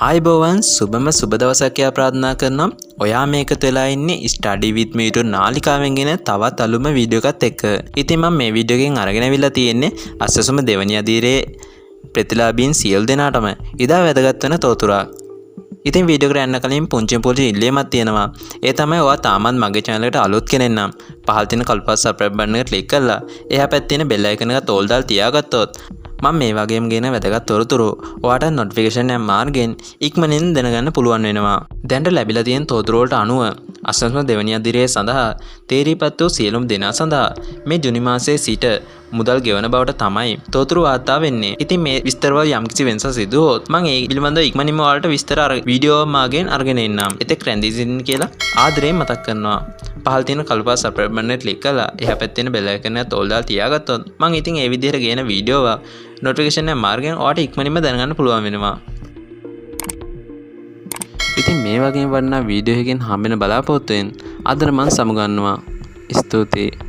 ආයිබෝවන් සුබම සුබ දවසක් කියලා ප්‍රාර්ථනා කරනවා. ඔයා මේක වෙලා ඉන්නේ ස්ටඩි විත් මී YouTube නාලිකාවෙන් ගෙන තවත් අලුම වීඩියෝ එකක් එක්ක. ඉතින් මම මේ වීඩියෝ එකෙන් අරගෙන අවිල්ලා තියෙන්නේ අස්සසුම දෙවැනි අදියරේ ප්‍රතිලාභීන් සියලු දෙනාටම ඉදා වැදගත් වෙන තොරතුරක්. ඉතින් වීඩියෝ එකට යන්න කලින් පුංචි ඉල්ලීමක් තියෙනවා. ඒ තමයි ඔයා තාමත් මගේ channel එකට අලුත් කෙනෙක් නම් පහළ තියෙන කල්පස් subscribe button එක click කරලා එහා පැත්තේ තියෙන bell icon එක තෝල් දාලා තියාගත්තොත් මම මේ වගේම ගෙන වැදගත් තොරතුරු ඔයාට notification එක මාර්ගෙන් ඉක්මනින් දැනගන්න පුළුවන් වෙනවා. දැනට ලැබිලා තියෙන තොරතුරු වලට අනුව අස්සසම දෙවැනි අදියරේ සඳහා තේරීපත් වූ සියලුම දෙනා සඳහා මේ ජුනි මාසයේ සිට මුදල් ගෙවන බවට තමයි තොරතුරු වාර්තා වෙන්නේ. ඉතින් මේ විස්තර වල යම්කිසි වෙනසක් සිදු වුවොත් මම ඒ පිළිබඳව ඉක්මනින්ම ඔයාලට විස්තර වීඩියෝ මාගෙන් අරගෙන එන්නම්. එතෙක් රැඳී සිටින්න කියලා ආදරයෙන් මතක් කරනවා. පහළ තියෙන කල්පස් subscribe button එක click කරලා එහා පැත්තේ තියෙන bell icon එක තෝල් දාලා තියාගත්තොත් මම ඉතින් ඒ විදිහට ගේන වීඩියෝව notification එක මාර්ගෙන් ඔයාලට ඉක්මනින්ම දැනගන්න පුළුවන් වෙනවා. ඉතින් මේ වගේම වටිනා වීඩියෝ එකකින් හම්බෙන බලාපොරොත්තුෙන් අද මම සමුගන්නවා. ස්තුතියි.